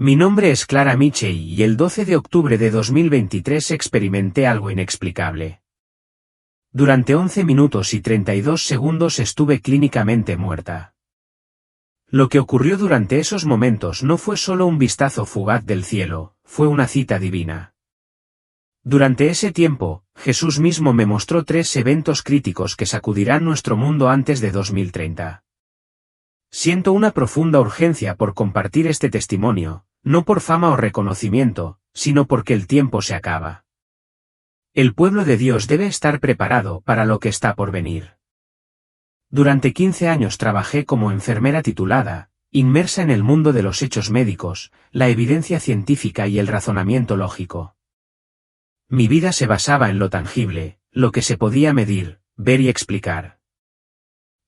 Mi nombre es Clara Michei y el 12 de octubre de 2023 experimenté algo inexplicable. Durante 11 minutos y 32 segundos estuve clínicamente muerta. Lo que ocurrió durante esos momentos no fue solo un vistazo fugaz del cielo, fue una cita divina. Durante ese tiempo, Jesús mismo me mostró 3 eventos críticos que sacudirán nuestro mundo antes de 2030. Siento una profunda urgencia por compartir este testimonio, no por fama o reconocimiento, sino porque el tiempo se acaba. El pueblo de Dios debe estar preparado para lo que está por venir. Durante 15 años trabajé como enfermera titulada, inmersa en el mundo de los hechos médicos, la evidencia científica y el razonamiento lógico. Mi vida se basaba en lo tangible, lo que se podía medir, ver y explicar.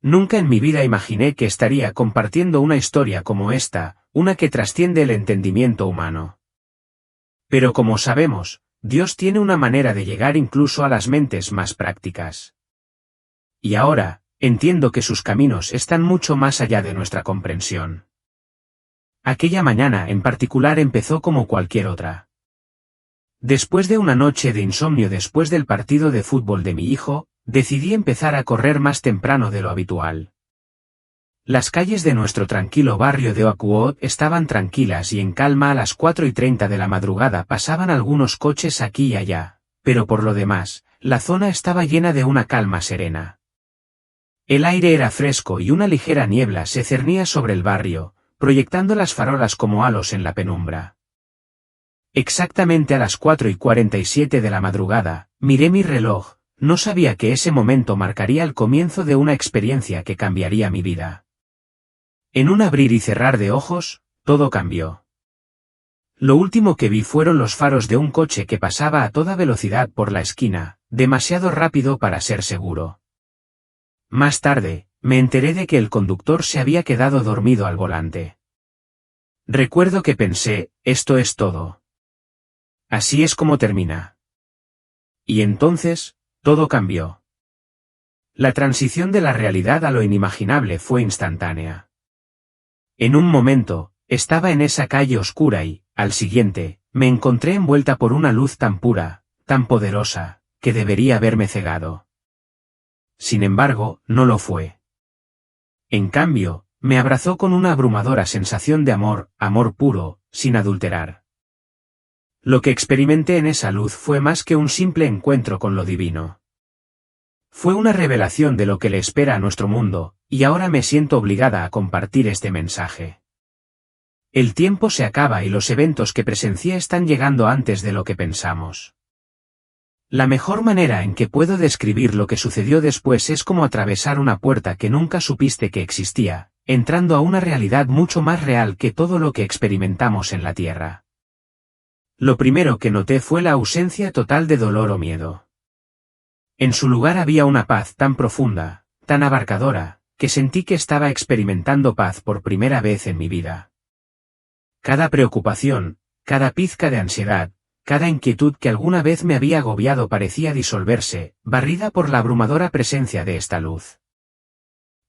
Nunca en mi vida imaginé que estaría compartiendo una historia como esta, una que trasciende el entendimiento humano. Pero como sabemos, Dios tiene una manera de llegar incluso a las mentes más prácticas. Y ahora, entiendo que sus caminos están mucho más allá de nuestra comprensión. Aquella mañana en particular empezó como cualquier otra. Después de una noche de insomnio después del partido de fútbol de mi hijo, decidí empezar a correr más temprano de lo habitual. Las calles de nuestro tranquilo barrio de Oakwood estaban tranquilas y en calma. A las 4:30 de la madrugada pasaban algunos coches aquí y allá, pero por lo demás, la zona estaba llena de una calma serena. El aire era fresco y una ligera niebla se cernía sobre el barrio, proyectando las farolas como halos en la penumbra. Exactamente a las 4:47 de la madrugada, miré mi reloj, no sabía que ese momento marcaría el comienzo de una experiencia que cambiaría mi vida. En un abrir y cerrar de ojos, todo cambió. Lo último que vi fueron los faros de un coche que pasaba a toda velocidad por la esquina, demasiado rápido para ser seguro. Más tarde, me enteré de que el conductor se había quedado dormido al volante. Recuerdo que pensé, esto es todo. Así es como termina. Y entonces, todo cambió. La transición de la realidad a lo inimaginable fue instantánea. En un momento, estaba en esa calle oscura y, al siguiente, me encontré envuelta por una luz tan pura, tan poderosa, que debería haberme cegado. Sin embargo, no lo fue. En cambio, me abrazó con una abrumadora sensación de amor, amor puro, sin adulterar. Lo que experimenté en esa luz fue más que un simple encuentro con lo divino. Fue una revelación de lo que le espera a nuestro mundo, y ahora me siento obligada a compartir este mensaje. El tiempo se acaba y los eventos que presencié están llegando antes de lo que pensamos. La mejor manera en que puedo describir lo que sucedió después es como atravesar una puerta que nunca supiste que existía, entrando a una realidad mucho más real que todo lo que experimentamos en la Tierra. Lo primero que noté fue la ausencia total de dolor o miedo. En su lugar había una paz tan profunda, tan abarcadora, que sentí que estaba experimentando paz por primera vez en mi vida. Cada preocupación, cada pizca de ansiedad, cada inquietud que alguna vez me había agobiado parecía disolverse, barrida por la abrumadora presencia de esta luz.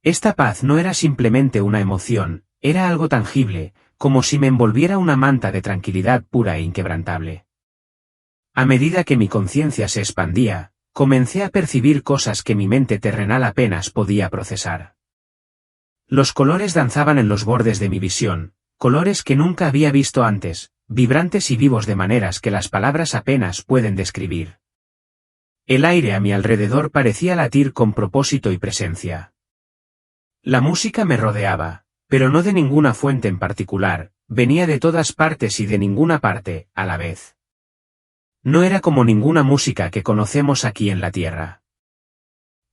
Esta paz no era simplemente una emoción, era algo tangible, como si me envolviera una manta de tranquilidad pura e inquebrantable. A medida que mi conciencia se expandía, comencé a percibir cosas que mi mente terrenal apenas podía procesar. Los colores danzaban en los bordes de mi visión, colores que nunca había visto antes, vibrantes y vivos de maneras que las palabras apenas pueden describir. El aire a mi alrededor parecía latir con propósito y presencia. La música me rodeaba, pero no de ninguna fuente en particular, venía de todas partes y de ninguna parte, a la vez. No era como ninguna música que conocemos aquí en la Tierra.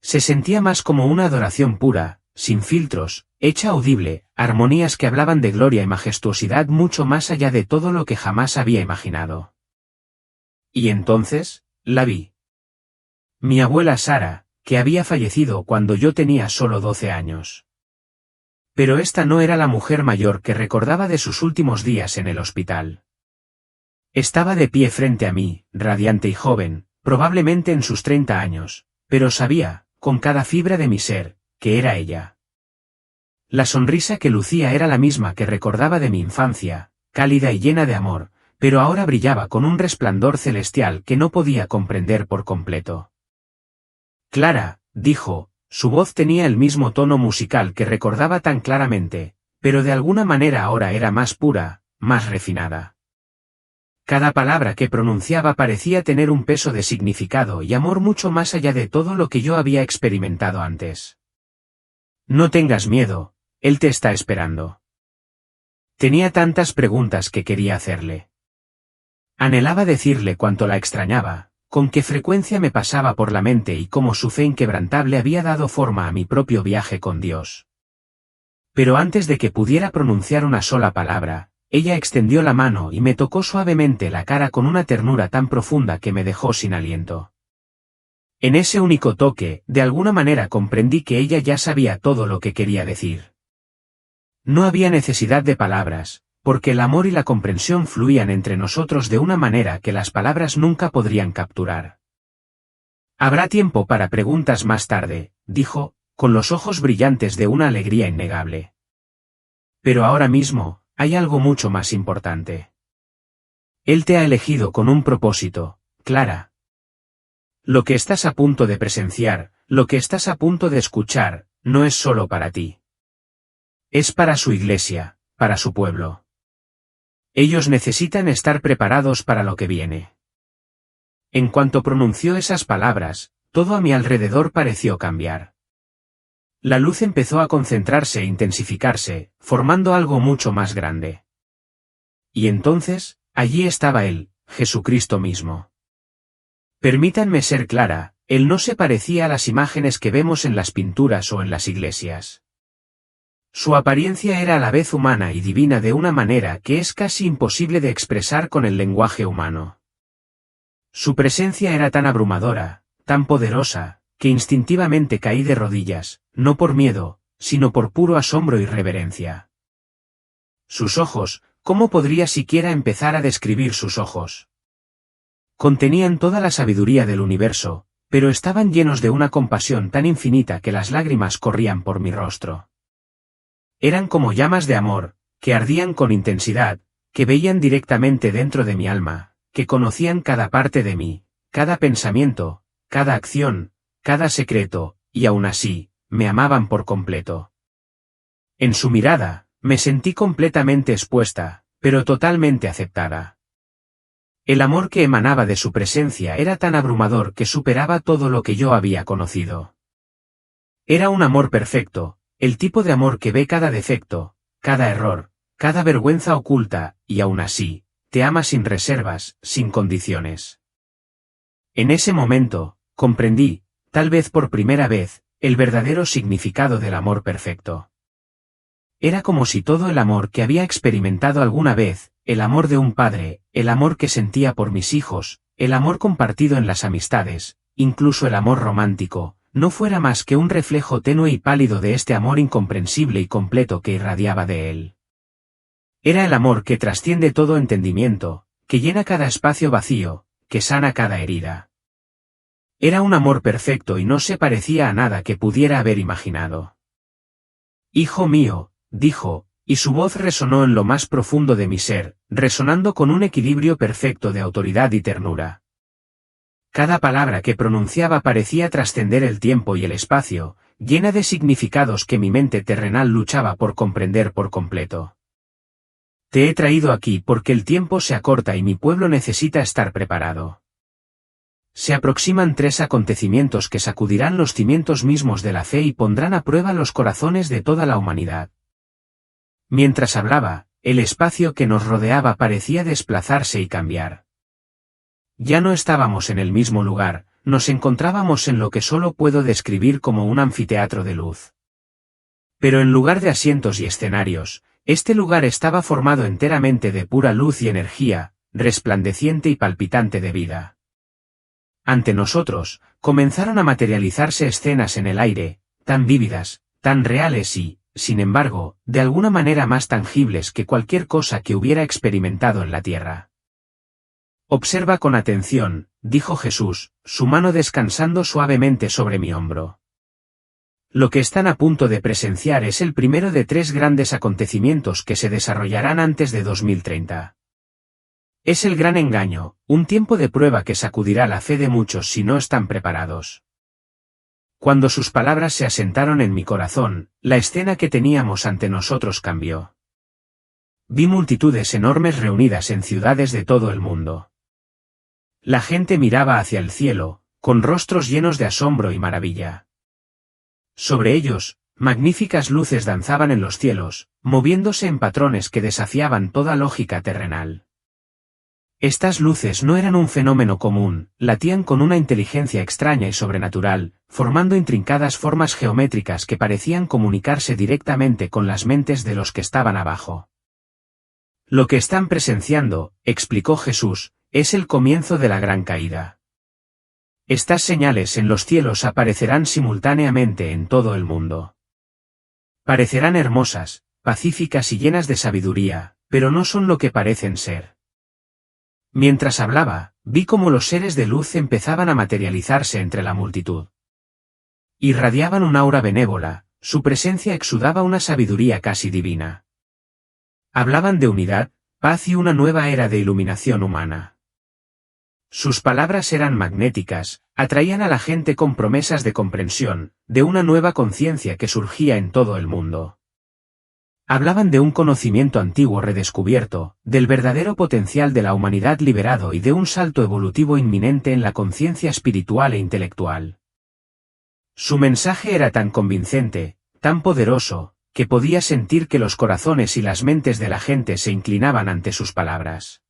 Se sentía más como una adoración pura, sin filtros, hecha audible, armonías que hablaban de gloria y majestuosidad mucho más allá de todo lo que jamás había imaginado. Y entonces, la vi. Mi abuela Sara, que había fallecido cuando yo tenía solo 12 años. Pero esta no era la mujer mayor que recordaba de sus últimos días en el hospital. Estaba de pie frente a mí, radiante y joven, probablemente en sus 30 años, pero sabía, con cada fibra de mi ser, que era ella. La sonrisa que lucía era la misma que recordaba de mi infancia, cálida y llena de amor, pero ahora brillaba con un resplandor celestial que no podía comprender por completo. Clara, dijo, su voz tenía el mismo tono musical que recordaba tan claramente, pero de alguna manera ahora era más pura, más refinada. Cada palabra que pronunciaba parecía tener un peso de significado y amor mucho más allá de todo lo que yo había experimentado antes. No tengas miedo, él te está esperando. Tenía tantas preguntas que quería hacerle. Anhelaba decirle cuánto la extrañaba, con qué frecuencia me pasaba por la mente y cómo su fe inquebrantable había dado forma a mi propio viaje con Dios. Pero antes de que pudiera pronunciar una sola palabra, ella extendió la mano y me tocó suavemente la cara con una ternura tan profunda que me dejó sin aliento. En ese único toque, de alguna manera comprendí que ella ya sabía todo lo que quería decir. No había necesidad de palabras, porque el amor y la comprensión fluían entre nosotros de una manera que las palabras nunca podrían capturar. Habrá tiempo para preguntas más tarde, dijo, con los ojos brillantes de una alegría innegable. Pero ahora mismo, hay algo mucho más importante. Él te ha elegido con un propósito, Clara. Lo que estás a punto de presenciar, lo que estás a punto de escuchar, no es solo para ti. Es para su iglesia, para su pueblo. Ellos necesitan estar preparados para lo que viene. En cuanto pronunció esas palabras, todo a mi alrededor pareció cambiar. La luz empezó a concentrarse e intensificarse, formando algo mucho más grande. Y entonces, allí estaba él, Jesucristo mismo. Permítanme ser clara, él no se parecía a las imágenes que vemos en las pinturas o en las iglesias. Su apariencia era a la vez humana y divina de una manera que es casi imposible de expresar con el lenguaje humano. Su presencia era tan abrumadora, tan poderosa, que instintivamente caí de rodillas, no por miedo, sino por puro asombro y reverencia. Sus ojos, ¿cómo podría siquiera empezar a describir sus ojos? Contenían toda la sabiduría del universo, pero estaban llenos de una compasión tan infinita que las lágrimas corrían por mi rostro. Eran como llamas de amor, que ardían con intensidad, que veían directamente dentro de mi alma, que conocían cada parte de mí, cada pensamiento, cada acción, cada secreto, y aún así, me amaban por completo. En su mirada, me sentí completamente expuesta, pero totalmente aceptada. El amor que emanaba de su presencia era tan abrumador que superaba todo lo que yo había conocido. Era un amor perfecto, el tipo de amor que ve cada defecto, cada error, cada vergüenza oculta, y aún así, te ama sin reservas, sin condiciones. En ese momento, comprendí, tal vez por primera vez, el verdadero significado del amor perfecto. Era como si todo el amor que había experimentado alguna vez, el amor de un padre, el amor que sentía por mis hijos, el amor compartido en las amistades, incluso el amor romántico, no fuera más que un reflejo tenue y pálido de este amor incomprensible y completo que irradiaba de él. Era el amor que trasciende todo entendimiento, que llena cada espacio vacío, que sana cada herida. Era un amor perfecto y no se parecía a nada que pudiera haber imaginado. Hijo mío, dijo, y su voz resonó en lo más profundo de mi ser, resonando con un equilibrio perfecto de autoridad y ternura. Cada palabra que pronunciaba parecía trascender el tiempo y el espacio, llena de significados que mi mente terrenal luchaba por comprender por completo. Te he traído aquí porque el tiempo se acorta y mi pueblo necesita estar preparado. Se aproximan 3 acontecimientos que sacudirán los cimientos mismos de la fe y pondrán a prueba los corazones de toda la humanidad. Mientras hablaba, el espacio que nos rodeaba parecía desplazarse y cambiar. Ya no estábamos en el mismo lugar, nos encontrábamos en lo que solo puedo describir como un anfiteatro de luz. Pero en lugar de asientos y escenarios, este lugar estaba formado enteramente de pura luz y energía, resplandeciente y palpitante de vida. Ante nosotros, comenzaron a materializarse escenas en el aire, tan vívidas, tan reales y, sin embargo, de alguna manera más tangibles que cualquier cosa que hubiera experimentado en la tierra. Observa con atención, dijo Jesús, su mano descansando suavemente sobre mi hombro. Lo que están a punto de presenciar es el primero de 3 grandes acontecimientos que se desarrollarán antes de 2030. Es el gran engaño, un tiempo de prueba que sacudirá la fe de muchos si no están preparados. Cuando sus palabras se asentaron en mi corazón, la escena que teníamos ante nosotros cambió. Vi multitudes enormes reunidas en ciudades de todo el mundo. La gente miraba hacia el cielo, con rostros llenos de asombro y maravilla. Sobre ellos, magníficas luces danzaban en los cielos, moviéndose en patrones que desafiaban toda lógica terrenal. Estas luces no eran un fenómeno común, latían con una inteligencia extraña y sobrenatural, formando intrincadas formas geométricas que parecían comunicarse directamente con las mentes de los que estaban abajo. Lo que están presenciando, explicó Jesús, es el comienzo de la gran caída. Estas señales en los cielos aparecerán simultáneamente en todo el mundo. Parecerán hermosas, pacíficas y llenas de sabiduría, pero no son lo que parecen ser. Mientras hablaba, vi cómo los seres de luz empezaban a materializarse entre la multitud. Irradiaban un aura benévola, su presencia exudaba una sabiduría casi divina. Hablaban de unidad, paz y una nueva era de iluminación humana. Sus palabras eran magnéticas, atraían a la gente con promesas de comprensión, de una nueva conciencia que surgía en todo el mundo. Hablaban de un conocimiento antiguo redescubierto, del verdadero potencial de la humanidad liberado y de un salto evolutivo inminente en la conciencia espiritual e intelectual. Su mensaje era tan convincente, tan poderoso, que podía sentir que los corazones y las mentes de la gente se inclinaban ante sus palabras.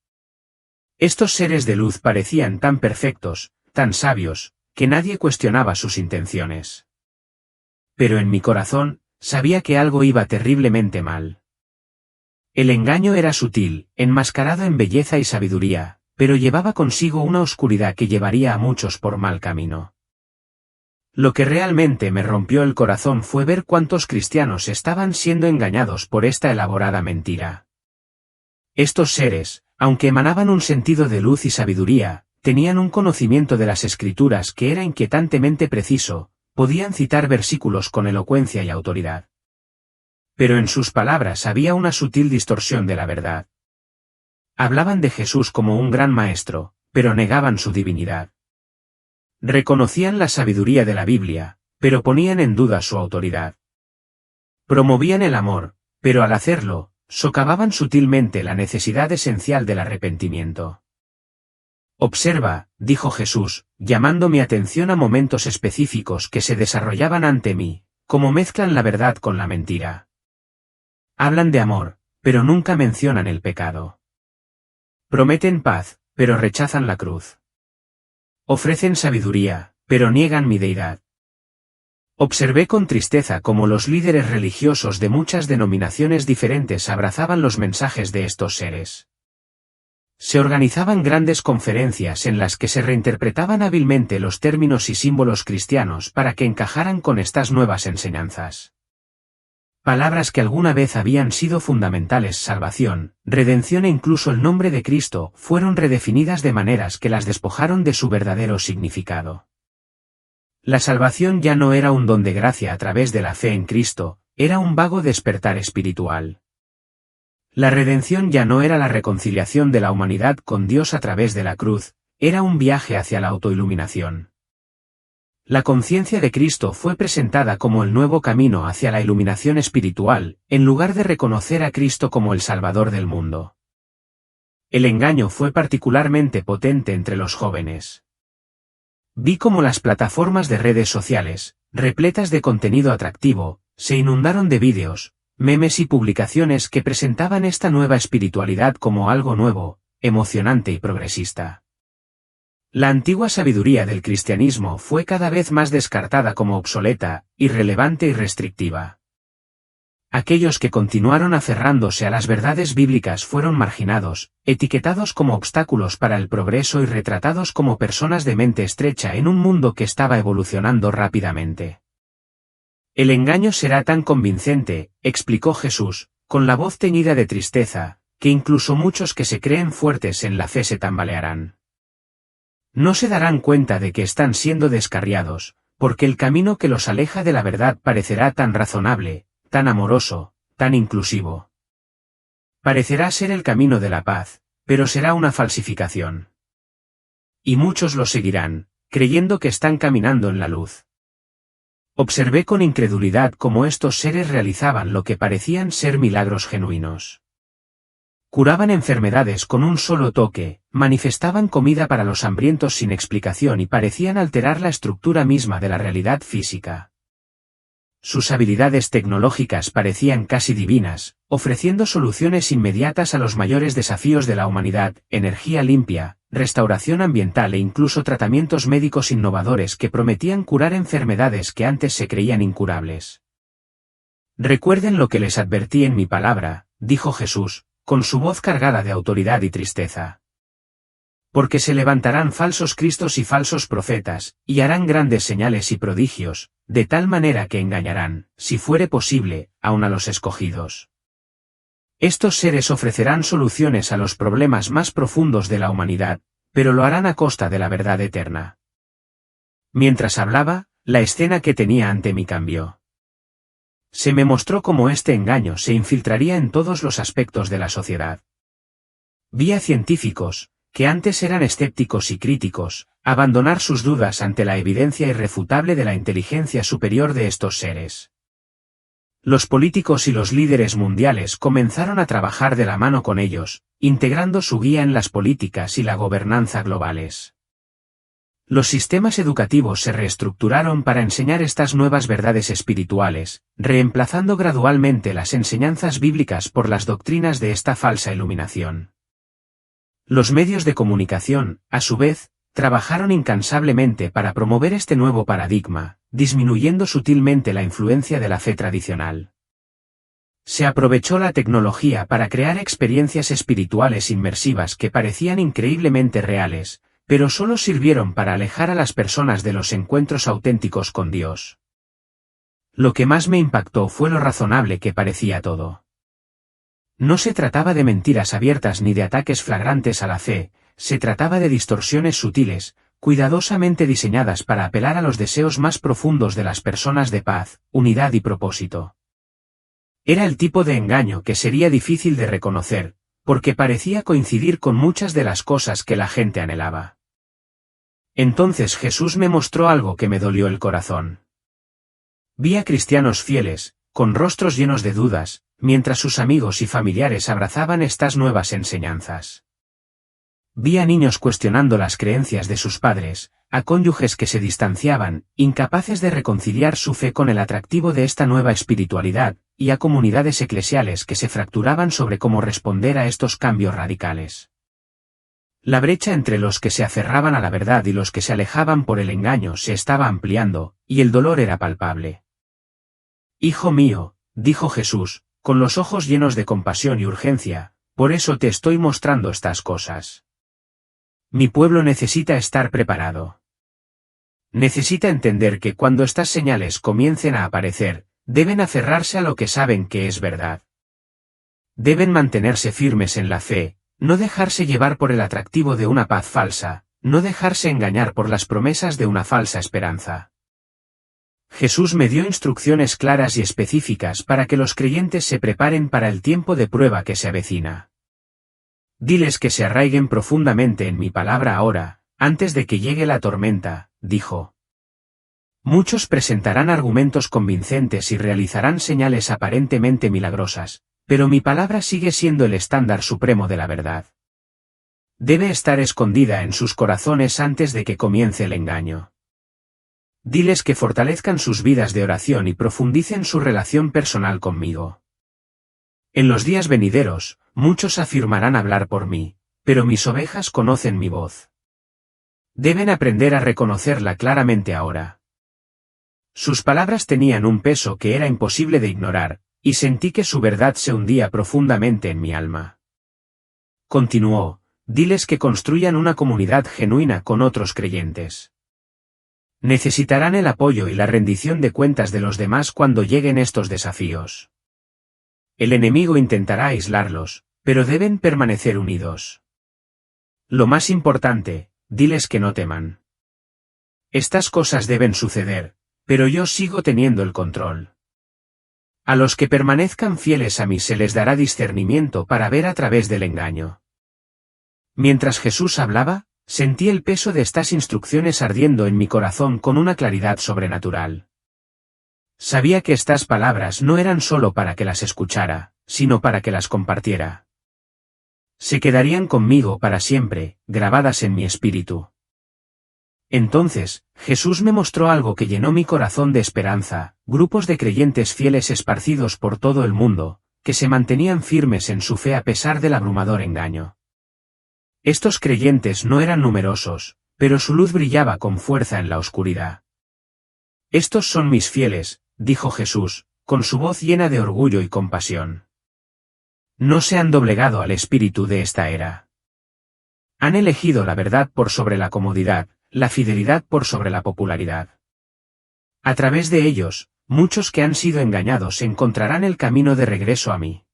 Estos seres de luz parecían tan perfectos, tan sabios, que nadie cuestionaba sus intenciones. Pero en mi corazón, sabía que algo iba terriblemente mal. El engaño era sutil, enmascarado en belleza y sabiduría, pero llevaba consigo una oscuridad que llevaría a muchos por mal camino. Lo que realmente me rompió el corazón fue ver cuántos cristianos estaban siendo engañados por esta elaborada mentira. Estos seres, aunque emanaban un sentido de luz y sabiduría, tenían un conocimiento de las Escrituras que era inquietantemente preciso, podían citar versículos con elocuencia y autoridad. Pero en sus palabras había una sutil distorsión de la verdad. Hablaban de Jesús como un gran maestro, pero negaban su divinidad. Reconocían la sabiduría de la Biblia, pero ponían en duda su autoridad. Promovían el amor, pero al hacerlo, socavaban sutilmente la necesidad esencial del arrepentimiento. Observa, dijo Jesús, llamando mi atención a momentos específicos que se desarrollaban ante mí, cómo mezclan la verdad con la mentira. Hablan de amor, pero nunca mencionan el pecado. Prometen paz, pero rechazan la cruz. Ofrecen sabiduría, pero niegan mi deidad. Observé con tristeza cómo los líderes religiosos de muchas denominaciones diferentes abrazaban los mensajes de estos seres. Se organizaban grandes conferencias en las que se reinterpretaban hábilmente los términos y símbolos cristianos para que encajaran con estas nuevas enseñanzas. Palabras que alguna vez habían sido fundamentales: salvación, redención e incluso el nombre de Cristo, fueron redefinidas de maneras que las despojaron de su verdadero significado. La salvación ya no era un don de gracia a través de la fe en Cristo, era un vago despertar espiritual. La redención ya no era la reconciliación de la humanidad con Dios a través de la cruz, era un viaje hacia la autoiluminación. La conciencia de Cristo fue presentada como el nuevo camino hacia la iluminación espiritual, en lugar de reconocer a Cristo como el Salvador del mundo. El engaño fue particularmente potente entre los jóvenes. Vi cómo las plataformas de redes sociales, repletas de contenido atractivo, se inundaron de vídeos, memes y publicaciones que presentaban esta nueva espiritualidad como algo nuevo, emocionante y progresista. La antigua sabiduría del cristianismo fue cada vez más descartada como obsoleta, irrelevante y restrictiva. Aquellos que continuaron aferrándose a las verdades bíblicas fueron marginados, etiquetados como obstáculos para el progreso y retratados como personas de mente estrecha en un mundo que estaba evolucionando rápidamente. El engaño será tan convincente, explicó Jesús, con la voz teñida de tristeza, que incluso muchos que se creen fuertes en la fe se tambalearán. No se darán cuenta de que están siendo descarriados, porque el camino que los aleja de la verdad parecerá tan razonable, tan amoroso, tan inclusivo. Parecerá ser el camino de la paz, pero será una falsificación. Y muchos lo seguirán, creyendo que están caminando en la luz. Observé con incredulidad cómo estos seres realizaban lo que parecían ser milagros genuinos. Curaban enfermedades con un solo toque, manifestaban comida para los hambrientos sin explicación y parecían alterar la estructura misma de la realidad física. Sus habilidades tecnológicas parecían casi divinas, ofreciendo soluciones inmediatas a los mayores desafíos de la humanidad: energía limpia, restauración ambiental e incluso tratamientos médicos innovadores que prometían curar enfermedades que antes se creían incurables. Recuerden lo que les advertí en mi palabra, dijo Jesús, con su voz cargada de autoridad y tristeza. Porque se levantarán falsos cristos y falsos profetas, y harán grandes señales y prodigios, de tal manera que engañarán, si fuere posible, aun a los escogidos. Estos seres ofrecerán soluciones a los problemas más profundos de la humanidad, pero lo harán a costa de la verdad eterna. Mientras hablaba, la escena que tenía ante mí cambió. Se me mostró cómo este engaño se infiltraría en todos los aspectos de la sociedad. Vi a científicos, que antes eran escépticos y críticos, abandonar sus dudas ante la evidencia irrefutable de la inteligencia superior de estos seres. Los políticos y los líderes mundiales comenzaron a trabajar de la mano con ellos, integrando su guía en las políticas y la gobernanza globales. Los sistemas educativos se reestructuraron para enseñar estas nuevas verdades espirituales, reemplazando gradualmente las enseñanzas bíblicas por las doctrinas de esta falsa iluminación. Los medios de comunicación, a su vez, trabajaron incansablemente para promover este nuevo paradigma, disminuyendo sutilmente la influencia de la fe tradicional. Se aprovechó la tecnología para crear experiencias espirituales inmersivas que parecían increíblemente reales, pero solo sirvieron para alejar a las personas de los encuentros auténticos con Dios. Lo que más me impactó fue lo razonable que parecía todo. No se trataba de mentiras abiertas ni de ataques flagrantes a la fe, se trataba de distorsiones sutiles, cuidadosamente diseñadas para apelar a los deseos más profundos de las personas de paz, unidad y propósito. Era el tipo de engaño que sería difícil de reconocer, porque parecía coincidir con muchas de las cosas que la gente anhelaba. Entonces Jesús me mostró algo que me dolió el corazón. Vi a cristianos fieles, con rostros llenos de dudas, mientras sus amigos y familiares abrazaban estas nuevas enseñanzas. Vi a niños cuestionando las creencias de sus padres, a cónyuges que se distanciaban, incapaces de reconciliar su fe con el atractivo de esta nueva espiritualidad, y a comunidades eclesiales que se fracturaban sobre cómo responder a estos cambios radicales. La brecha entre los que se aferraban a la verdad y los que se alejaban por el engaño se estaba ampliando, y el dolor era palpable. Hijo mío, dijo Jesús, con los ojos llenos de compasión y urgencia, por eso te estoy mostrando estas cosas. Mi pueblo necesita estar preparado. Necesita entender que cuando estas señales comiencen a aparecer, deben aferrarse a lo que saben que es verdad. Deben mantenerse firmes en la fe, no dejarse llevar por el atractivo de una paz falsa, no dejarse engañar por las promesas de una falsa esperanza. Jesús me dio instrucciones claras y específicas para que los creyentes se preparen para el tiempo de prueba que se avecina. Diles que se arraiguen profundamente en mi palabra ahora, antes de que llegue la tormenta, dijo. Muchos presentarán argumentos convincentes y realizarán señales aparentemente milagrosas, pero mi palabra sigue siendo el estándar supremo de la verdad. Debe estar escondida en sus corazones antes de que comience el engaño. Diles que fortalezcan sus vidas de oración y profundicen su relación personal conmigo. En los días venideros, muchos afirmarán hablar por mí, pero mis ovejas conocen mi voz. Deben aprender a reconocerla claramente ahora. Sus palabras tenían un peso que era imposible de ignorar, y sentí que su verdad se hundía profundamente en mi alma. Continuó, diles que construyan una comunidad genuina con otros creyentes. Necesitarán el apoyo y la rendición de cuentas de los demás cuando lleguen estos desafíos. El enemigo intentará aislarlos, pero deben permanecer unidos. Lo más importante, diles que no teman. Estas cosas deben suceder, pero yo sigo teniendo el control. A los que permanezcan fieles a mí se les dará discernimiento para ver a través del engaño. Mientras Jesús hablaba, sentí el peso de estas instrucciones ardiendo en mi corazón con una claridad sobrenatural. Sabía que estas palabras no eran solo para que las escuchara, sino para que las compartiera. Se quedarían conmigo para siempre, grabadas en mi espíritu. Entonces, Jesús me mostró algo que llenó mi corazón de esperanza: grupos de creyentes fieles esparcidos por todo el mundo, que se mantenían firmes en su fe a pesar del abrumador engaño. Estos creyentes no eran numerosos, pero su luz brillaba con fuerza en la oscuridad. Estos son mis fieles, dijo Jesús, con su voz llena de orgullo y compasión. No se han doblegado al espíritu de esta era. Han elegido la verdad por sobre la comodidad, la fidelidad por sobre la popularidad. A través de ellos, muchos que han sido engañados encontrarán el camino de regreso a mí.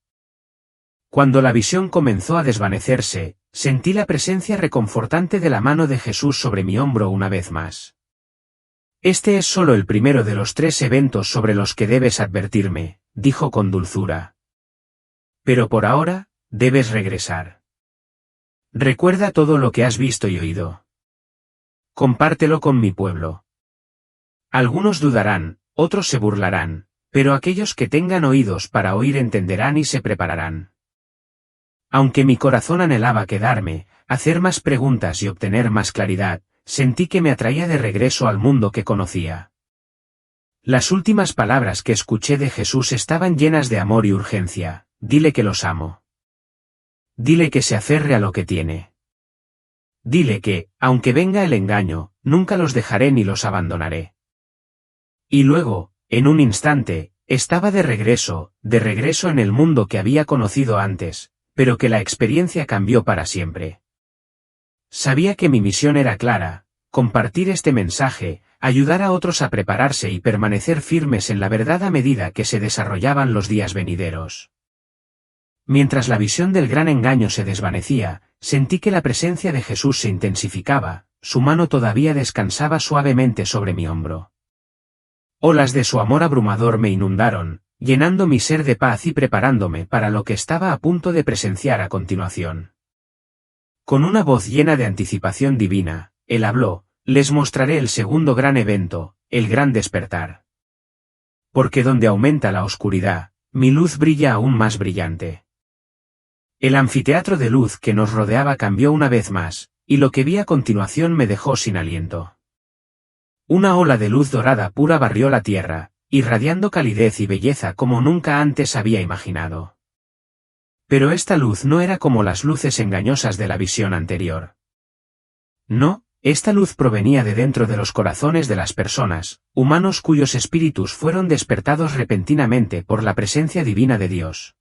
Cuando la visión comenzó a desvanecerse, sentí la presencia reconfortante de la mano de Jesús sobre mi hombro una vez más. Este es solo el primero de los 3 eventos sobre los que debes advertirme, dijo con dulzura. Pero por ahora, debes regresar. Recuerda todo lo que has visto y oído. Compártelo con mi pueblo. Algunos dudarán, otros se burlarán, pero aquellos que tengan oídos para oír entenderán y se prepararán. Aunque mi corazón anhelaba quedarme, hacer más preguntas y obtener más claridad, sentí que me atraía de regreso al mundo que conocía. Las últimas palabras que escuché de Jesús estaban llenas de amor y urgencia: dile que los amo. Dile que se aferre a lo que tiene. Dile que, aunque venga el engaño, nunca los dejaré ni los abandonaré. Y luego, en un instante, estaba de regreso en el mundo que había conocido antes, pero que la experiencia cambió para siempre. Sabía que mi misión era clara: compartir este mensaje, ayudar a otros a prepararse y permanecer firmes en la verdad a medida que se desarrollaban los días venideros. Mientras la visión del gran engaño se desvanecía, sentí que la presencia de Jesús se intensificaba, su mano todavía descansaba suavemente sobre mi hombro. Olas de su amor abrumador me inundaron, llenando mi ser de paz y preparándome para lo que estaba a punto de presenciar a continuación. Con una voz llena de anticipación divina, él habló: les mostraré el segundo gran evento, el gran despertar. Porque donde aumenta la oscuridad, mi luz brilla aún más brillante. El anfiteatro de luz que nos rodeaba cambió una vez más, y lo que vi a continuación me dejó sin aliento. Una ola de luz dorada pura barrió la tierra, irradiando calidez y belleza como nunca antes había imaginado. Pero esta luz no era como las luces engañosas de la visión anterior. No, esta luz provenía de dentro de los corazones de las personas, humanos cuyos espíritus fueron despertados repentinamente por la presencia divina de Dios.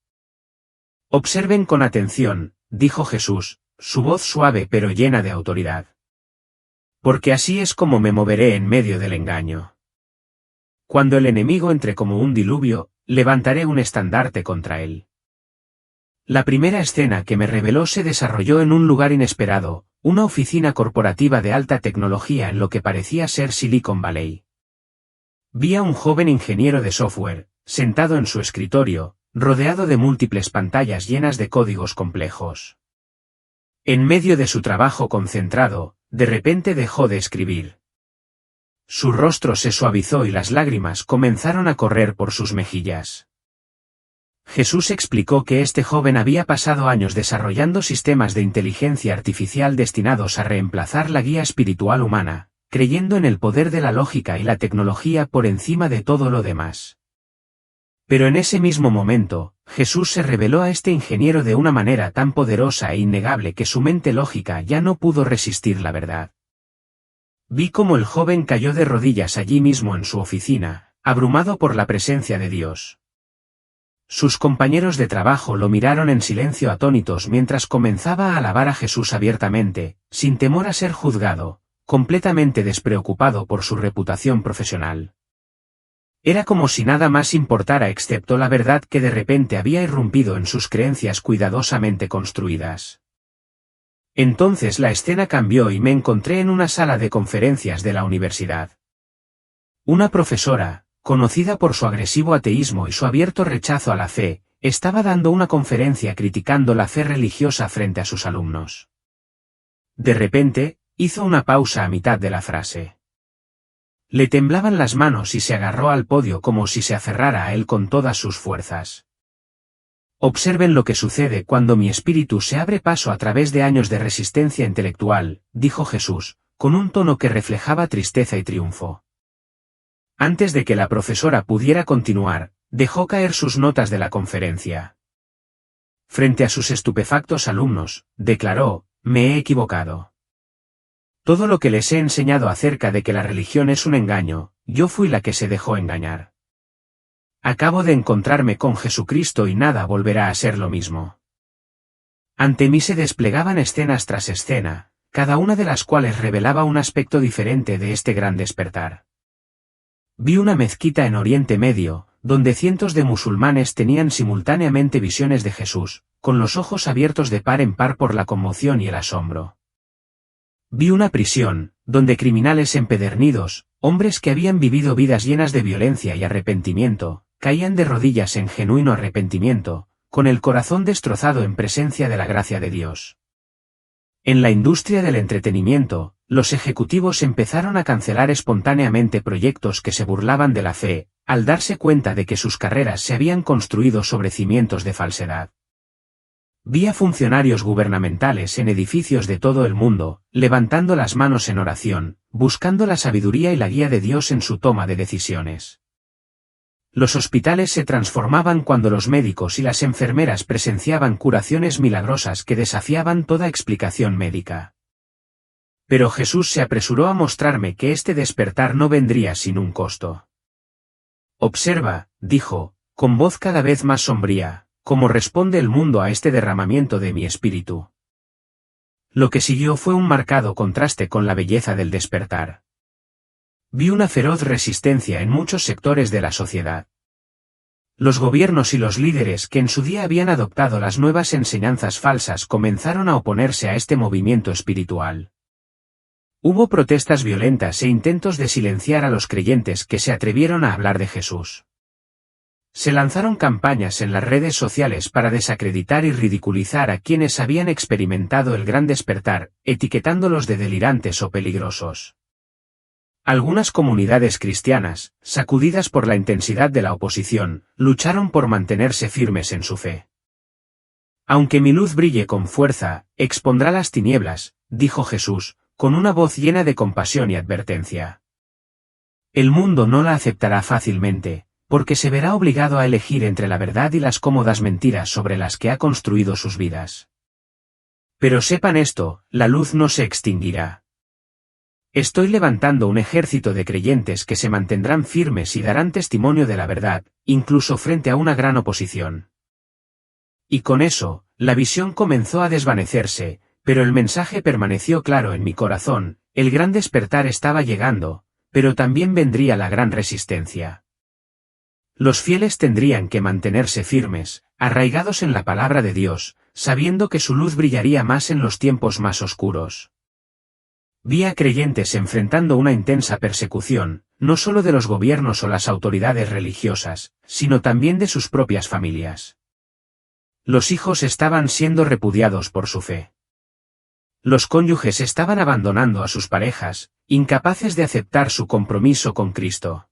Observen con atención, dijo Jesús, su voz suave pero llena de autoridad. Porque así es como me moveré en medio del engaño. Cuando el enemigo entre como un diluvio, levantaré un estandarte contra él. La primera escena que me reveló se desarrolló en un lugar inesperado, una oficina corporativa de alta tecnología en lo que parecía ser Silicon Valley. Vi a un joven ingeniero de software, sentado en su escritorio, rodeado de múltiples pantallas llenas de códigos complejos. En medio de su trabajo concentrado, de repente dejó de escribir. Su rostro se suavizó y las lágrimas comenzaron a correr por sus mejillas. Jesús explicó que este joven había pasado años desarrollando sistemas de inteligencia artificial destinados a reemplazar la guía espiritual humana, creyendo en el poder de la lógica y la tecnología por encima de todo lo demás. Pero en ese mismo momento, Jesús se reveló a este ingeniero de una manera tan poderosa e innegable que su mente lógica ya no pudo resistir la verdad. Vi cómo el joven cayó de rodillas allí mismo en su oficina, abrumado por la presencia de Dios. Sus compañeros de trabajo lo miraron en silencio atónitos mientras comenzaba a alabar a Jesús abiertamente, sin temor a ser juzgado, completamente despreocupado por su reputación profesional. Era como si nada más importara excepto la verdad que de repente había irrumpido en sus creencias cuidadosamente construidas. Entonces la escena cambió y me encontré en una sala de conferencias de la universidad. Una profesora, conocida por su agresivo ateísmo y su abierto rechazo a la fe, estaba dando una conferencia criticando la fe religiosa frente a sus alumnos. De repente, hizo una pausa a mitad de la frase. Le temblaban las manos y se agarró al podio como si se aferrara a él con todas sus fuerzas. Observen lo que sucede cuando mi espíritu se abre paso a través de años de resistencia intelectual, dijo Jesús, con un tono que reflejaba tristeza y triunfo. Antes de que la profesora pudiera continuar, dejó caer sus notas de la conferencia. Frente a sus estupefactos alumnos, declaró, me he equivocado. Todo lo que les he enseñado acerca de que la religión es un engaño, yo fui la que se dejó engañar. Acabo de encontrarme con Jesucristo y nada volverá a ser lo mismo. Ante mí se desplegaban escenas tras escena, cada una de las cuales revelaba un aspecto diferente de este gran despertar. Vi una mezquita en Oriente Medio, donde cientos de musulmanes tenían simultáneamente visiones de Jesús, con los ojos abiertos de par en par por la conmoción y el asombro. Vi una prisión, donde criminales empedernidos, hombres que habían vivido vidas llenas de violencia y arrepentimiento, caían de rodillas en genuino arrepentimiento, con el corazón destrozado en presencia de la gracia de Dios. En la industria del entretenimiento, los ejecutivos empezaron a cancelar espontáneamente proyectos que se burlaban de la fe, al darse cuenta de que sus carreras se habían construido sobre cimientos de falsedad. Vi a funcionarios gubernamentales en edificios de todo el mundo, levantando las manos en oración, buscando la sabiduría y la guía de Dios en su toma de decisiones. Los hospitales se transformaban cuando los médicos y las enfermeras presenciaban curaciones milagrosas que desafiaban toda explicación médica. Pero Jesús se apresuró a mostrarme que este despertar no vendría sin un costo. Observa, dijo, con voz cada vez más sombría, cómo responde el mundo a este derramamiento de mi espíritu. Lo que siguió fue un marcado contraste con la belleza del despertar. Vi una feroz resistencia en muchos sectores de la sociedad. Los gobiernos y los líderes que en su día habían adoptado las nuevas enseñanzas falsas comenzaron a oponerse a este movimiento espiritual. Hubo protestas violentas e intentos de silenciar a los creyentes que se atrevieron a hablar de Jesús. Se lanzaron campañas en las redes sociales para desacreditar y ridiculizar a quienes habían experimentado el gran despertar, etiquetándolos de delirantes o peligrosos. Algunas comunidades cristianas, sacudidas por la intensidad de la oposición, lucharon por mantenerse firmes en su fe. Aunque mi luz brille con fuerza, expondrá las tinieblas, dijo Jesús, con una voz llena de compasión y advertencia. El mundo no la aceptará fácilmente, porque se verá obligado a elegir entre la verdad y las cómodas mentiras sobre las que ha construido sus vidas. Pero sepan esto, la luz no se extinguirá. Estoy levantando un ejército de creyentes que se mantendrán firmes y darán testimonio de la verdad, incluso frente a una gran oposición. Y con eso, la visión comenzó a desvanecerse, pero el mensaje permaneció claro en mi corazón, el gran despertar estaba llegando, pero también vendría la gran resistencia. Los fieles tendrían que mantenerse firmes, arraigados en la palabra de Dios, sabiendo que su luz brillaría más en los tiempos más oscuros. Vi a creyentes enfrentando una intensa persecución, no solo de los gobiernos o las autoridades religiosas, sino también de sus propias familias. Los hijos estaban siendo repudiados por su fe. Los cónyuges estaban abandonando a sus parejas, incapaces de aceptar su compromiso con Cristo.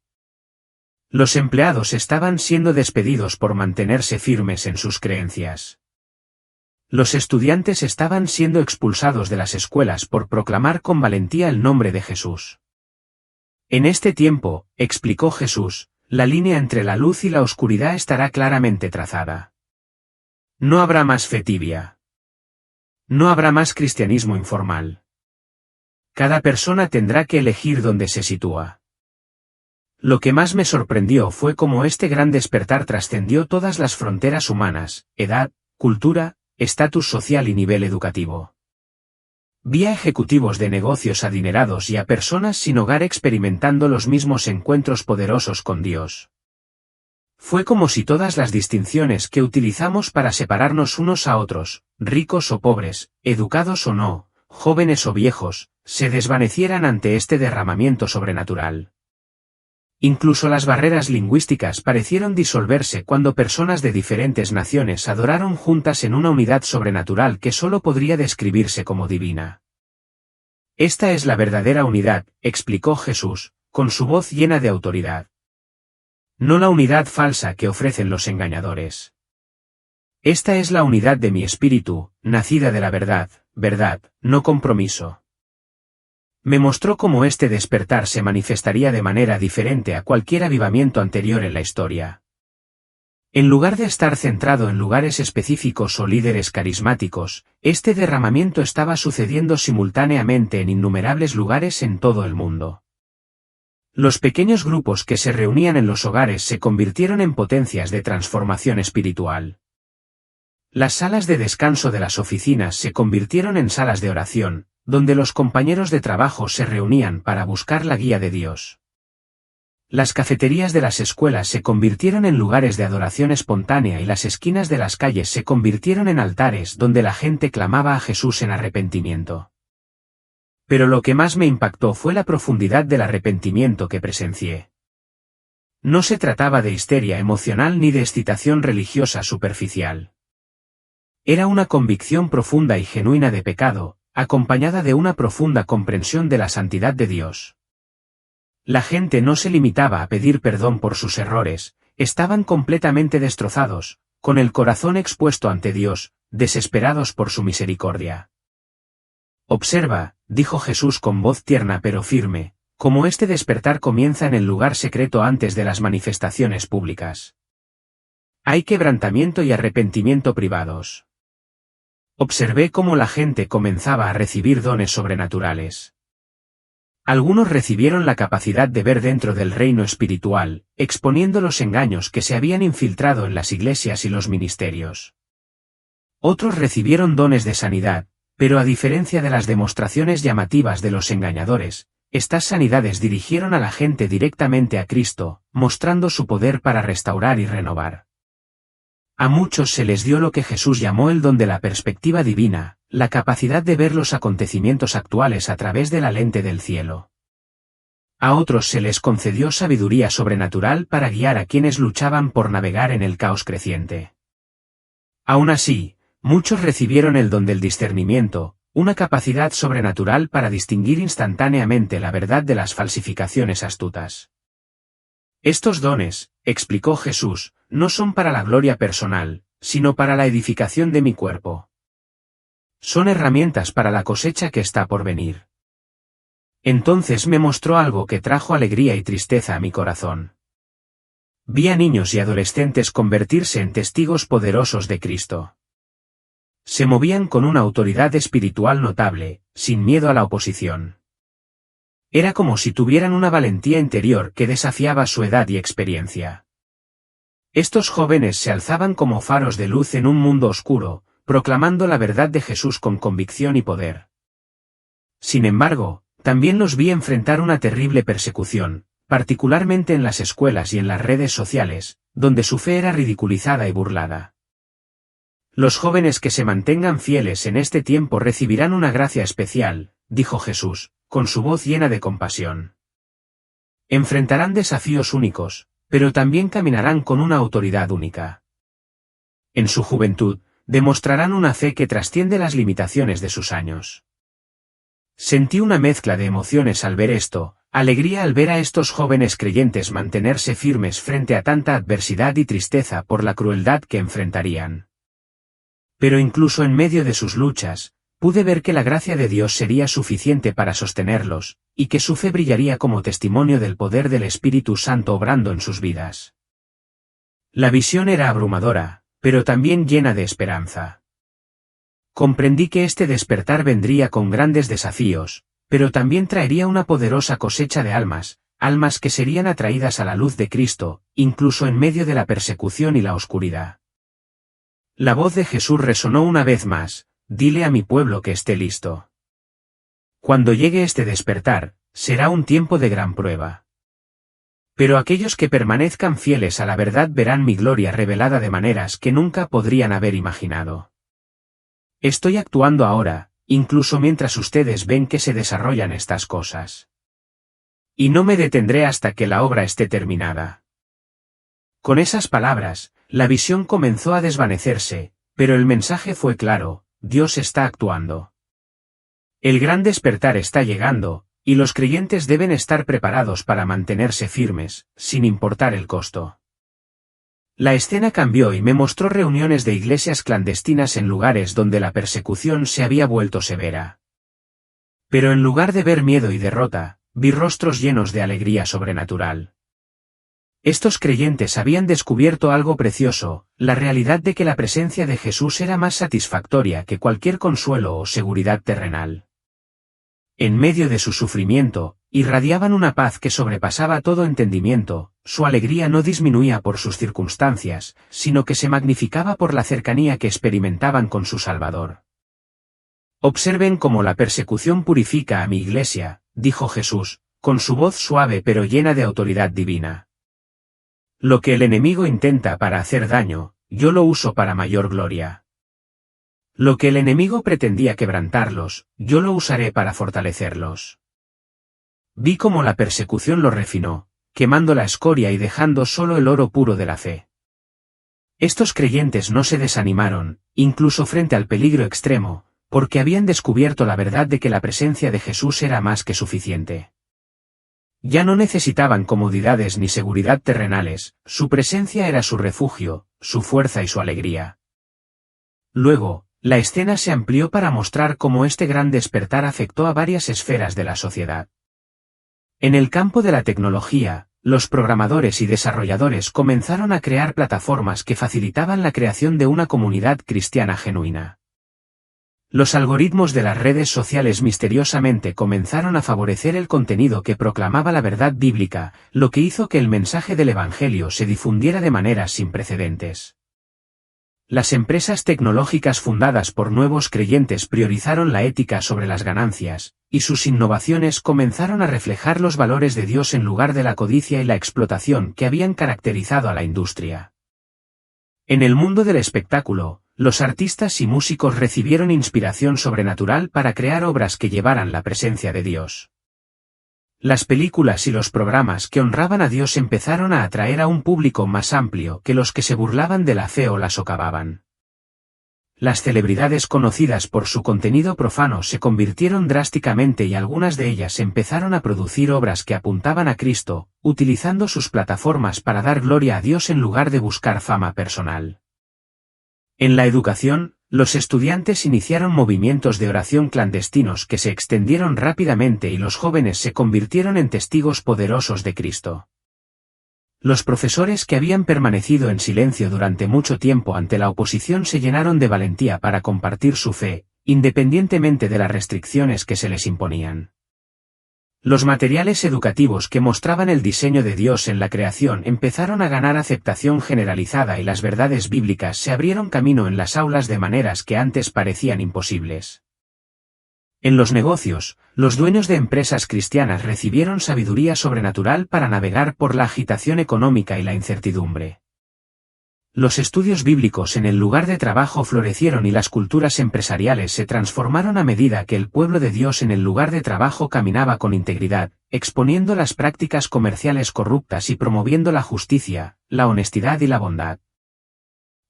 Los empleados estaban siendo despedidos por mantenerse firmes en sus creencias. Los estudiantes estaban siendo expulsados de las escuelas por proclamar con valentía el nombre de Jesús. En este tiempo, explicó Jesús, la línea entre la luz y la oscuridad estará claramente trazada. No habrá más fe tibia. No habrá más cristianismo informal. Cada persona tendrá que elegir dónde se sitúa. Lo que más me sorprendió fue cómo este gran despertar trascendió todas las fronteras humanas, edad, cultura, estatus social y nivel educativo. Vi a ejecutivos de negocios adinerados y a personas sin hogar experimentando los mismos encuentros poderosos con Dios. Fue como si todas las distinciones que utilizamos para separarnos unos a otros, ricos o pobres, educados o no, jóvenes o viejos, se desvanecieran ante este derramamiento sobrenatural. Incluso las barreras lingüísticas parecieron disolverse cuando personas de diferentes naciones adoraron juntas en una unidad sobrenatural que solo podría describirse como divina. Esta es la verdadera unidad, explicó Jesús, con su voz llena de autoridad. No la unidad falsa que ofrecen los engañadores. Esta es la unidad de mi espíritu, nacida de la verdad, no compromiso. Me mostró cómo este despertar se manifestaría de manera diferente a cualquier avivamiento anterior en la historia. En lugar de estar centrado en lugares específicos o líderes carismáticos, este derramamiento estaba sucediendo simultáneamente en innumerables lugares en todo el mundo. Los pequeños grupos que se reunían en los hogares se convirtieron en potencias de transformación espiritual. Las salas de descanso de las oficinas se convirtieron en salas de oración, donde los compañeros de trabajo se reunían para buscar la guía de Dios. Las cafeterías de las escuelas se convirtieron en lugares de adoración espontánea y las esquinas de las calles se convirtieron en altares donde la gente clamaba a Jesús en arrepentimiento. Pero lo que más me impactó fue la profundidad del arrepentimiento que presencié. No se trataba de histeria emocional ni de excitación religiosa superficial. Era una convicción profunda y genuina de pecado, acompañada de una profunda comprensión de la santidad de Dios. La gente no se limitaba a pedir perdón por sus errores, estaban completamente destrozados, con el corazón expuesto ante Dios, desesperados por su misericordia. Observa, dijo Jesús con voz tierna pero firme, cómo este despertar comienza en el lugar secreto antes de las manifestaciones públicas. Hay quebrantamiento y arrepentimiento privados. Observé cómo la gente comenzaba a recibir dones sobrenaturales. Algunos recibieron la capacidad de ver dentro del reino espiritual, exponiendo los engaños que se habían infiltrado en las iglesias y los ministerios. Otros recibieron dones de sanidad, pero a diferencia de las demostraciones llamativas de los engañadores, estas sanidades dirigieron a la gente directamente a Cristo, mostrando su poder para restaurar y renovar. A muchos se les dio lo que Jesús llamó el don de la perspectiva divina, la capacidad de ver los acontecimientos actuales a través de la lente del cielo. A otros se les concedió sabiduría sobrenatural para guiar a quienes luchaban por navegar en el caos creciente. Aún así, muchos recibieron el don del discernimiento, una capacidad sobrenatural para distinguir instantáneamente la verdad de las falsificaciones astutas. Estos dones, explicó Jesús, no son para la gloria personal, sino para la edificación de mi cuerpo. Son herramientas para la cosecha que está por venir. Entonces me mostró algo que trajo alegría y tristeza a mi corazón. Vi a niños y adolescentes convertirse en testigos poderosos de Cristo. Se movían con una autoridad espiritual notable, sin miedo a la oposición. Era como si tuvieran una valentía interior que desafiaba su edad y experiencia. Estos jóvenes se alzaban como faros de luz en un mundo oscuro, proclamando la verdad de Jesús con convicción y poder. Sin embargo, también los vi enfrentar una terrible persecución, particularmente en las escuelas y en las redes sociales, donde su fe era ridiculizada y burlada. Los jóvenes que se mantengan fieles en este tiempo recibirán una gracia especial, dijo Jesús, con su voz llena de compasión. Enfrentarán desafíos únicos, pero también caminarán con una autoridad única. En su juventud, demostrarán una fe que trasciende las limitaciones de sus años. Sentí una mezcla de emociones al ver esto, alegría al ver a estos jóvenes creyentes mantenerse firmes frente a tanta adversidad y tristeza por la crueldad que enfrentarían. Pero incluso en medio de sus luchas, pude ver que la gracia de Dios sería suficiente para sostenerlos, y que su fe brillaría como testimonio del poder del Espíritu Santo obrando en sus vidas. La visión era abrumadora, pero también llena de esperanza. Comprendí que este despertar vendría con grandes desafíos, pero también traería una poderosa cosecha de almas, almas que serían atraídas a la luz de Cristo, incluso en medio de la persecución y la oscuridad. La voz de Jesús resonó una vez más: dile a mi pueblo que esté listo. Cuando llegue este despertar, será un tiempo de gran prueba. Pero aquellos que permanezcan fieles a la verdad verán mi gloria revelada de maneras que nunca podrían haber imaginado. Estoy actuando ahora, incluso mientras ustedes ven que se desarrollan estas cosas. Y no me detendré hasta que la obra esté terminada. Con esas palabras, la visión comenzó a desvanecerse, pero el mensaje fue claro: Dios está actuando. El gran despertar está llegando, y los creyentes deben estar preparados para mantenerse firmes, sin importar el costo. La escena cambió y me mostró reuniones de iglesias clandestinas en lugares donde la persecución se había vuelto severa. Pero en lugar de ver miedo y derrota, vi rostros llenos de alegría sobrenatural. Estos creyentes habían descubierto algo precioso, la realidad de que la presencia de Jesús era más satisfactoria que cualquier consuelo o seguridad terrenal. En medio de su sufrimiento, irradiaban una paz que sobrepasaba todo entendimiento, su alegría no disminuía por sus circunstancias, sino que se magnificaba por la cercanía que experimentaban con su Salvador. Observen cómo la persecución purifica a mi iglesia, dijo Jesús, con su voz suave pero llena de autoridad divina. Lo que el enemigo intenta para hacer daño, yo lo uso para mayor gloria. Lo que el enemigo pretendía quebrantarlos, yo lo usaré para fortalecerlos. Vi cómo la persecución lo refinó, quemando la escoria y dejando solo el oro puro de la fe. Estos creyentes no se desanimaron, incluso frente al peligro extremo, porque habían descubierto la verdad de que la presencia de Jesús era más que suficiente. Ya no necesitaban comodidades ni seguridad terrenales, su presencia era su refugio, su fuerza y su alegría. Luego, la escena se amplió para mostrar cómo este gran despertar afectó a varias esferas de la sociedad. En el campo de la tecnología, los programadores y desarrolladores comenzaron a crear plataformas que facilitaban la creación de una comunidad cristiana genuina. Los algoritmos de las redes sociales misteriosamente comenzaron a favorecer el contenido que proclamaba la verdad bíblica, lo que hizo que el mensaje del Evangelio se difundiera de maneras sin precedentes. Las empresas tecnológicas fundadas por nuevos creyentes priorizaron la ética sobre las ganancias, y sus innovaciones comenzaron a reflejar los valores de Dios en lugar de la codicia y la explotación que habían caracterizado a la industria. En el mundo del espectáculo, los artistas y músicos recibieron inspiración sobrenatural para crear obras que llevaran la presencia de Dios. Las películas y los programas que honraban a Dios empezaron a atraer a un público más amplio que los que se burlaban de la fe o la socavaban. Las celebridades conocidas por su contenido profano se convirtieron drásticamente y algunas de ellas empezaron a producir obras que apuntaban a Cristo, utilizando sus plataformas para dar gloria a Dios en lugar de buscar fama personal. En la educación, los estudiantes iniciaron movimientos de oración clandestinos que se extendieron rápidamente y los jóvenes se convirtieron en testigos poderosos de Cristo. Los profesores que habían permanecido en silencio durante mucho tiempo ante la oposición se llenaron de valentía para compartir su fe, independientemente de las restricciones que se les imponían. Los materiales educativos que mostraban el diseño de Dios en la creación empezaron a ganar aceptación generalizada y las verdades bíblicas se abrieron camino en las aulas de maneras que antes parecían imposibles. En los negocios, los dueños de empresas cristianas recibieron sabiduría sobrenatural para navegar por la agitación económica y la incertidumbre. Los estudios bíblicos en el lugar de trabajo florecieron y las culturas empresariales se transformaron a medida que el pueblo de Dios en el lugar de trabajo caminaba con integridad, exponiendo las prácticas comerciales corruptas y promoviendo la justicia, la honestidad y la bondad.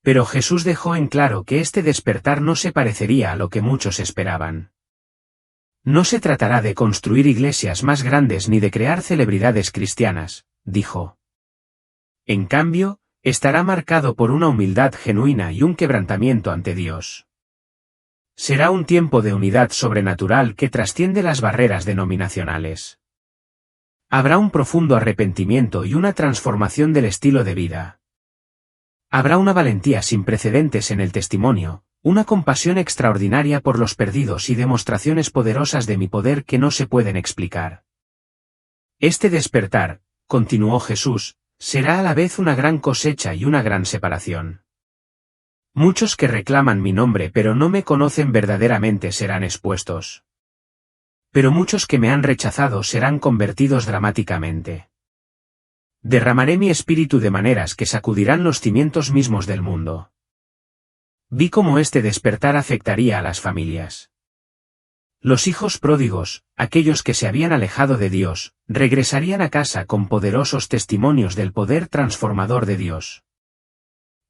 Pero Jesús dejó en claro que este despertar no se parecería a lo que muchos esperaban. No se tratará de construir iglesias más grandes ni de crear celebridades cristianas, dijo. En cambio, estará marcado por una humildad genuina y un quebrantamiento ante Dios. Será un tiempo de unidad sobrenatural que trasciende las barreras denominacionales. Habrá un profundo arrepentimiento y una transformación del estilo de vida. Habrá una valentía sin precedentes en el testimonio, una compasión extraordinaria por los perdidos y demostraciones poderosas de mi poder que no se pueden explicar. Este despertar, continuó Jesús, será a la vez una gran cosecha y una gran separación. Muchos que reclaman mi nombre pero no me conocen verdaderamente serán expuestos. Pero muchos que me han rechazado serán convertidos dramáticamente. Derramaré mi espíritu de maneras que sacudirán los cimientos mismos del mundo. Vi cómo este despertar afectaría a las familias. Los hijos pródigos, aquellos que se habían alejado de Dios, regresarían a casa con poderosos testimonios del poder transformador de Dios.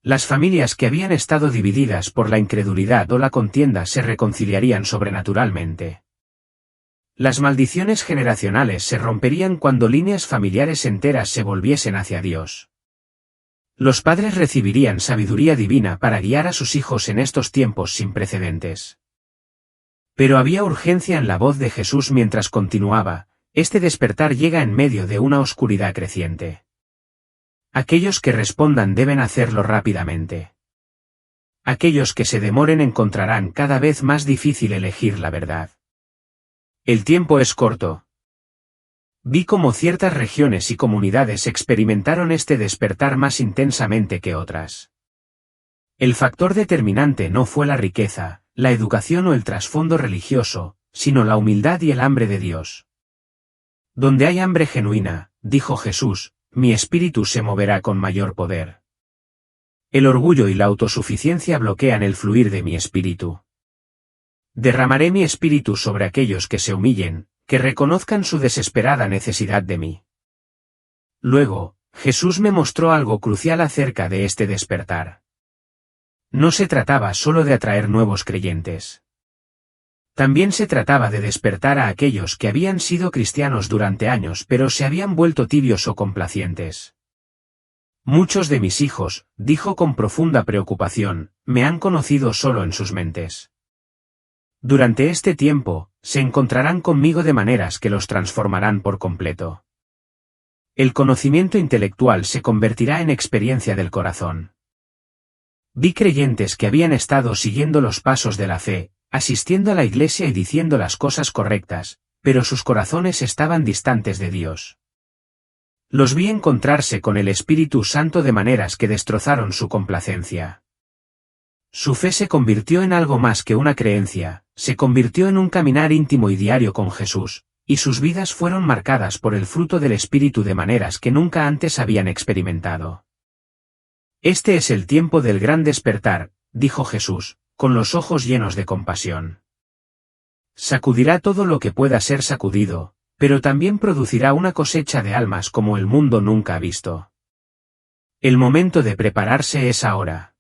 Las familias que habían estado divididas por la incredulidad o la contienda se reconciliarían sobrenaturalmente. Las maldiciones generacionales se romperían cuando líneas familiares enteras se volviesen hacia Dios. Los padres recibirían sabiduría divina para guiar a sus hijos en estos tiempos sin precedentes. Pero había urgencia en la voz de Jesús mientras continuaba: este despertar llega en medio de una oscuridad creciente. Aquellos que respondan deben hacerlo rápidamente. Aquellos que se demoren encontrarán cada vez más difícil elegir la verdad. El tiempo es corto. Vi cómo ciertas regiones y comunidades experimentaron este despertar más intensamente que otras. El factor determinante no fue la riqueza, la educación o el trasfondo religioso, sino la humildad y el hambre de Dios. Donde hay hambre genuina, dijo Jesús, mi espíritu se moverá con mayor poder. El orgullo y la autosuficiencia bloquean el fluir de mi espíritu. Derramaré mi espíritu sobre aquellos que se humillen, que reconozcan su desesperada necesidad de mí. Luego, Jesús me mostró algo crucial acerca de este despertar. No se trataba solo de atraer nuevos creyentes. También se trataba de despertar a aquellos que habían sido cristianos durante años pero se habían vuelto tibios o complacientes. Muchos de mis hijos, dijo con profunda preocupación, me han conocido solo en sus mentes. Durante este tiempo, se encontrarán conmigo de maneras que los transformarán por completo. El conocimiento intelectual se convertirá en experiencia del corazón. Vi creyentes que habían estado siguiendo los pasos de la fe, asistiendo a la iglesia y diciendo las cosas correctas, pero sus corazones estaban distantes de Dios. Los vi encontrarse con el Espíritu Santo de maneras que destrozaron su complacencia. Su fe se convirtió en algo más que una creencia, se convirtió en un caminar íntimo y diario con Jesús, y sus vidas fueron marcadas por el fruto del Espíritu de maneras que nunca antes habían experimentado. Este es el tiempo del gran despertar, dijo Jesús, con los ojos llenos de compasión. Sacudirá todo lo que pueda ser sacudido, pero también producirá una cosecha de almas como el mundo nunca ha visto. El momento de prepararse es ahora.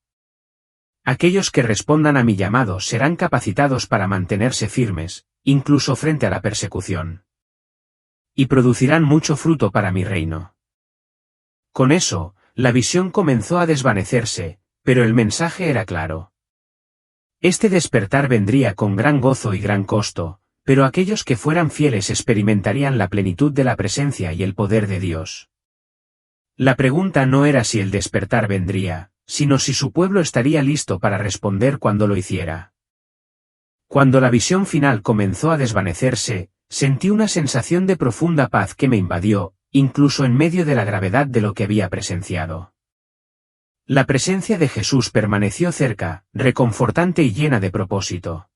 Aquellos que respondan a mi llamado serán capacitados para mantenerse firmes, incluso frente a la persecución. Y producirán mucho fruto para mi reino. Con eso, la visión comenzó a desvanecerse, pero el mensaje era claro. Este despertar vendría con gran gozo y gran costo, pero aquellos que fueran fieles experimentarían la plenitud de la presencia y el poder de Dios. La pregunta no era si el despertar vendría, sino si su pueblo estaría listo para responder cuando lo hiciera. Cuando la visión final comenzó a desvanecerse, sentí una sensación de profunda paz que me invadió, incluso en medio de la gravedad de lo que había presenciado. La presencia de Jesús permaneció cerca, reconfortante y llena de propósito.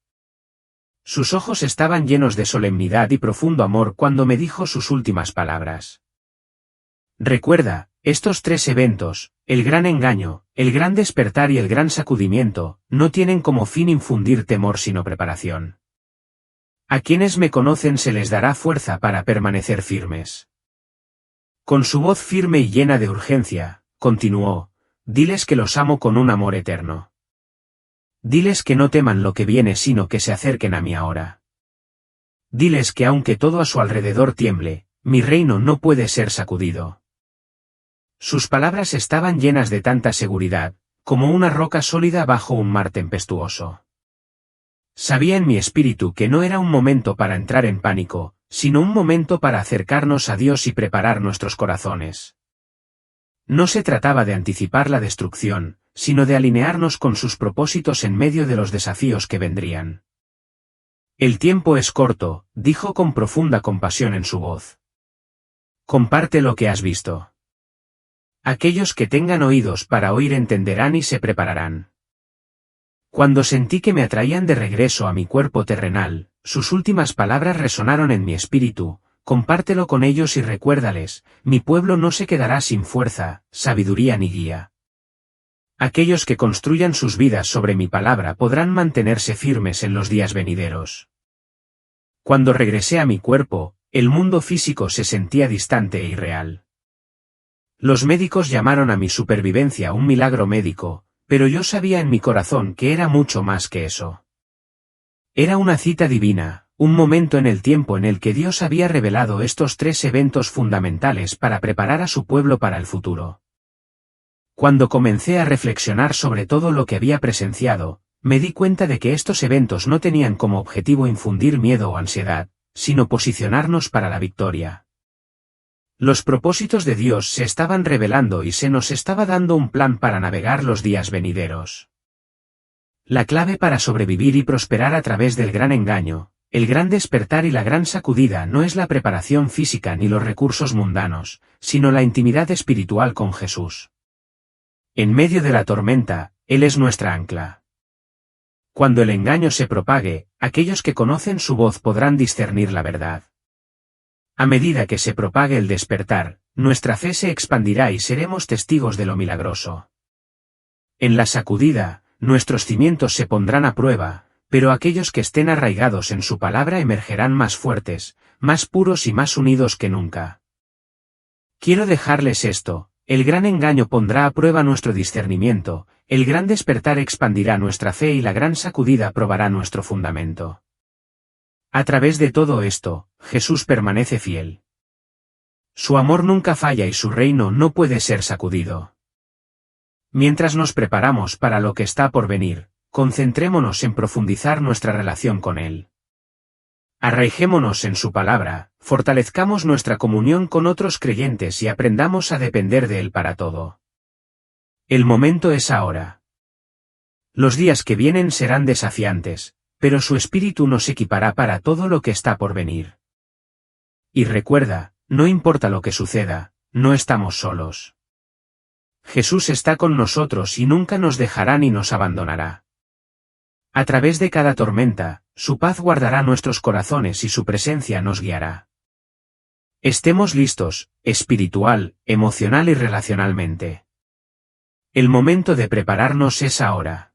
Sus ojos estaban llenos de solemnidad y profundo amor cuando me dijo sus últimas palabras. Recuerda, estos tres eventos, el gran engaño, el gran despertar y el gran sacudimiento, no tienen como fin infundir temor sino preparación. A quienes me conocen se les dará fuerza para permanecer firmes. Con su voz firme y llena de urgencia, continuó, diles que los amo con un amor eterno. Diles que no teman lo que viene sino que se acerquen a mí ahora. Diles que aunque todo a su alrededor tiemble, mi reino no puede ser sacudido. Sus palabras estaban llenas de tanta seguridad, como una roca sólida bajo un mar tempestuoso. Sabía en mi espíritu que no era un momento para entrar en pánico, sino un momento para acercarnos a Dios y preparar nuestros corazones. No se trataba de anticipar la destrucción, sino de alinearnos con sus propósitos en medio de los desafíos que vendrían. El tiempo es corto, dijo con profunda compasión en su voz. Comparte lo que has visto. Aquellos que tengan oídos para oír entenderán y se prepararán. Cuando sentí que me atraían de regreso a mi cuerpo terrenal, sus últimas palabras resonaron en mi espíritu, compártelo con ellos y recuérdales, mi pueblo no se quedará sin fuerza, sabiduría ni guía. Aquellos que construyan sus vidas sobre mi palabra podrán mantenerse firmes en los días venideros. Cuando regresé a mi cuerpo, el mundo físico se sentía distante e irreal. Los médicos llamaron a mi supervivencia un milagro médico, pero yo sabía en mi corazón que era mucho más que eso. Era una cita divina, un momento en el tiempo en el que Dios había revelado estos 3 eventos fundamentales para preparar a su pueblo para el futuro. Cuando comencé a reflexionar sobre todo lo que había presenciado, me di cuenta de que estos eventos no tenían como objetivo infundir miedo o ansiedad, sino posicionarnos para la victoria. Los propósitos de Dios se estaban revelando y se nos estaba dando un plan para navegar los días venideros. La clave para sobrevivir y prosperar a través del gran engaño, el gran despertar y la gran sacudida no es la preparación física ni los recursos mundanos, sino la intimidad espiritual con Jesús. En medio de la tormenta, Él es nuestra ancla. Cuando el engaño se propague, aquellos que conocen su voz podrán discernir la verdad. A medida que se propague el despertar, nuestra fe se expandirá y seremos testigos de lo milagroso. En la sacudida, nuestros cimientos se pondrán a prueba, pero aquellos que estén arraigados en su palabra emergerán más fuertes, más puros y más unidos que nunca. Quiero dejarles esto. El gran engaño pondrá a prueba nuestro discernimiento, el gran despertar expandirá nuestra fe y la gran sacudida probará nuestro fundamento. A través de todo esto, Jesús permanece fiel. Su amor nunca falla y su reino no puede ser sacudido. Mientras nos preparamos para lo que está por venir, concentrémonos en profundizar nuestra relación con Él. Arraigémonos en su palabra, fortalezcamos nuestra comunión con otros creyentes y aprendamos a depender de Él para todo. El momento es ahora. Los días que vienen serán desafiantes, pero su espíritu nos equipará para todo lo que está por venir. Y recuerda, no importa lo que suceda, no estamos solos. Jesús está con nosotros y nunca nos dejará ni nos abandonará. A través de cada tormenta, su paz guardará nuestros corazones y su presencia nos guiará. Estemos listos, espiritual, emocional y relacionalmente. El momento de prepararnos es ahora.